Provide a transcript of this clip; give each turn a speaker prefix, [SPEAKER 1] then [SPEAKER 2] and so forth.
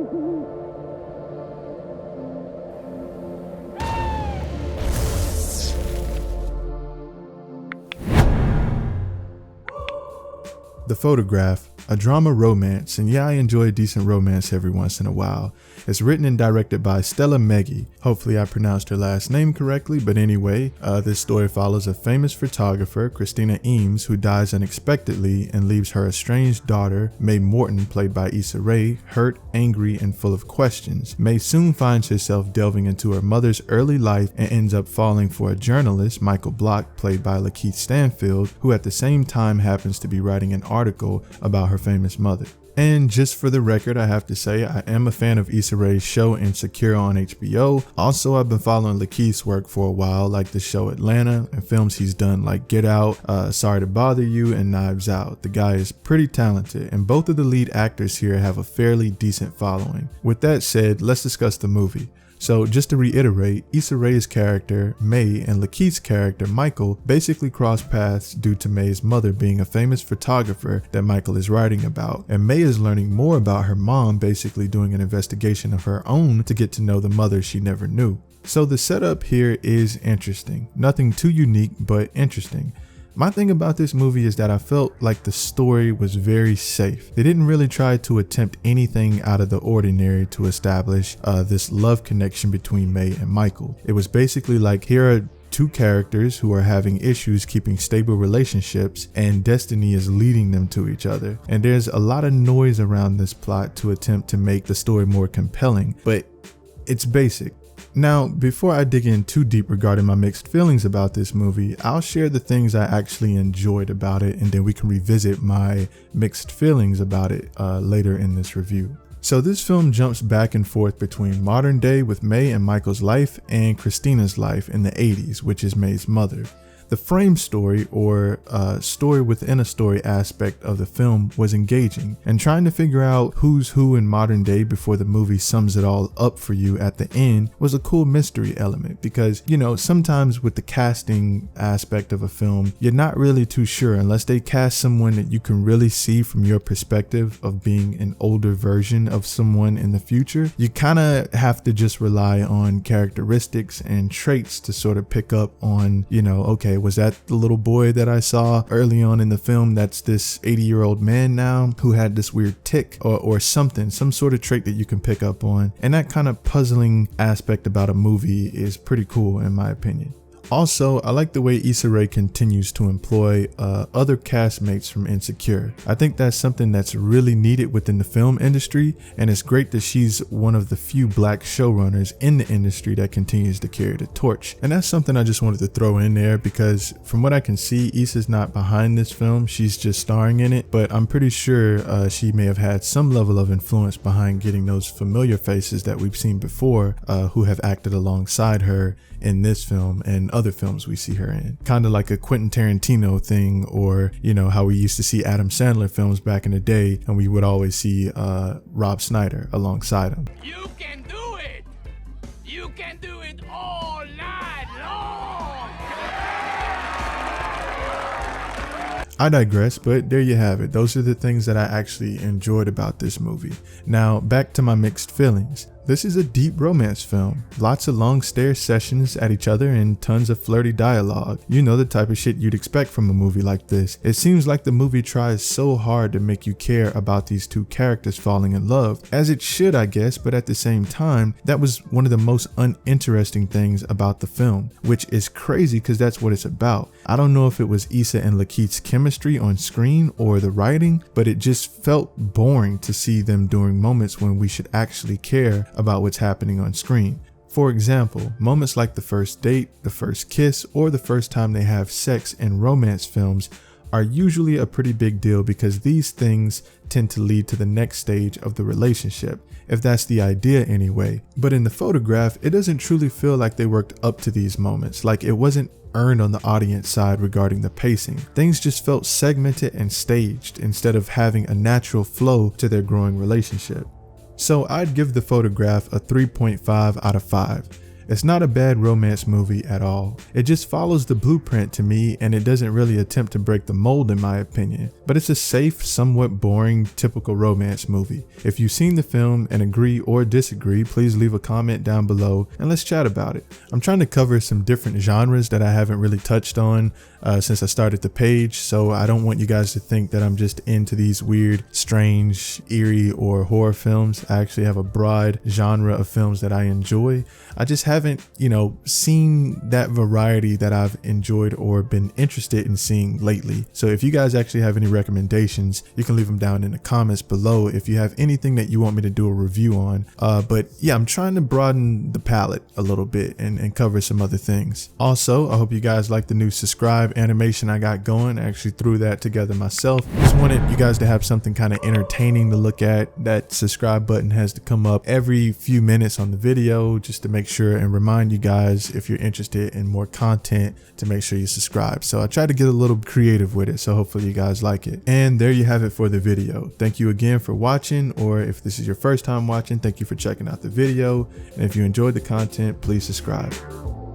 [SPEAKER 1] The Photograph, a drama romance, and yeah, I enjoy a decent romance every once in a while. It's written and directed by Stella Meghie. Hopefully I pronounced her last name correctly, but anyway, this story follows a famous photographer, Christina Eames, who dies unexpectedly and leaves her estranged daughter, May Morton, played by Issa Rae, hurt, angry, and full of questions. May soon finds herself delving into her mother's early life and ends up falling for a journalist, Michael Block, played by Lakeith Stanfield, who at the same time happens to be writing an article about her famous mother. And just for the record, I have to say I am a fan of Issa Rae's show Insecure on HBO. Also, I've been following Lakeith's work for a while, like the show Atlanta and films he's done like Get Out, Sorry to Bother You, and Knives Out. The guy is pretty talented, and both of the lead actors here have a fairly decent following. With that said, let's discuss the movie. So just to reiterate, Issa Rae's character, May, and Lakeith's character, Michael, basically cross paths due to May's mother being a famous photographer that Michael is writing about, and May is learning more about her mom, basically doing an investigation of her own to get to know the mother she never knew. So the setup here is interesting. Nothing too unique, but interesting. My thing about this movie is that I felt like the story was very safe. They didn't really try to attempt anything out of the ordinary to establish this love connection between May and Michael. It was basically like, here are two characters who are having issues keeping stable relationships, and destiny is leading them to each other. And there's a lot of noise around this plot to attempt to make the story more compelling, but it's basic. Now, before I dig in too deep regarding my mixed feelings about this movie, I'll share the things I actually enjoyed about it, and then we can revisit my mixed feelings about it later in this review. So this film jumps back and forth between modern day with May and Michael's life and Christina's life in the 80s, which is May's mother. The frame story, or story within a story aspect of the film, was engaging, and trying to figure out who's who in modern day before the movie sums it all up for you at the end was a cool mystery element, because, you know, sometimes with the casting aspect of a film, you're not really too sure unless they cast someone that you can really see from your perspective of being an older version of someone in the future. You kind of have to just rely on characteristics and traits to sort of pick up on, you know, okay, was that the little boy that I saw early on in the film that's this 80-year-old man now who had this weird tic or something, some sort of trait that you can pick up on. And that kind of puzzling aspect about a movie is pretty cool in my opinion. Also, I like the way Issa Rae continues to employ other castmates from Insecure. I think that's something that's really needed within the film industry, and it's great that she's one of the few black showrunners in the industry that continues to carry the torch. And that's something I just wanted to throw in there, because from what I can see, Issa's not behind this film, she's just starring in it, but I'm pretty sure she may have had some level of influence behind getting those familiar faces that we've seen before who have acted alongside her in this film and other films we see her in. Kind of like a Quentin Tarantino thing, or, you know, how we used to see Adam Sandler films back in the day and we would always see Rob Schneider alongside him.
[SPEAKER 2] You can do it! You can do it all night long!
[SPEAKER 1] I digress, but there you have it. Those are the things that I actually enjoyed about this movie. Now, back to my mixed feelings. This is a deep romance film, lots of long stare sessions at each other and tons of flirty dialogue. You know, the type of shit you'd expect from a movie like this. It seems like the movie tries so hard to make you care about these two characters falling in love, as it should I guess, but at the same time, that was one of the most uninteresting things about the film, which is crazy because that's what it's about. I don't know if it was Issa and Lakeith's chemistry on screen or the writing, but it just felt boring to see them during moments when we should actually care about what's happening on screen. For example, moments like the first date, the first kiss, or the first time they have sex in romance films are usually a pretty big deal, because these things tend to lead to the next stage of the relationship, if that's the idea anyway. But in The Photograph, it doesn't truly feel like they worked up to these moments, like it wasn't earned on the audience side regarding the pacing. Things just felt segmented and staged instead of having a natural flow to their growing relationship. So I'd give The Photograph a 3.5 out of 5. It's not a bad romance movie at all. It just follows the blueprint to me, and it doesn't really attempt to break the mold in my opinion. But it's a safe, somewhat boring, typical romance movie. If you've seen the film and agree or disagree, please leave a comment down below and let's chat about it. I'm trying to cover some different genres that I haven't really touched on since I started the page, so I don't want you guys to think that I'm just into these weird, strange, eerie, or horror films. I actually have a broad genre of films that I enjoy. I just haven't, seen that variety that I've enjoyed or been interested in seeing lately. So if you guys actually have any recommendations, you can leave them down in the comments below if you have anything that you want me to do a review on. But yeah, I'm trying to broaden the palette a little bit and cover some other things. Also, I hope you guys like the new subscribe animation I got going. I actually threw that together myself. Just wanted you guys to have something kind of entertaining to look at. That subscribe button has to come up every few minutes on the video just to make sure and remind you guys, if you're interested in more content, to make sure you subscribe. So I tried to get a little creative with it, so hopefully you guys like it. And there you have it for the video. Thank you again for watching, or if this is your first time watching, thank you for checking out the video. And if you enjoyed the content, please subscribe.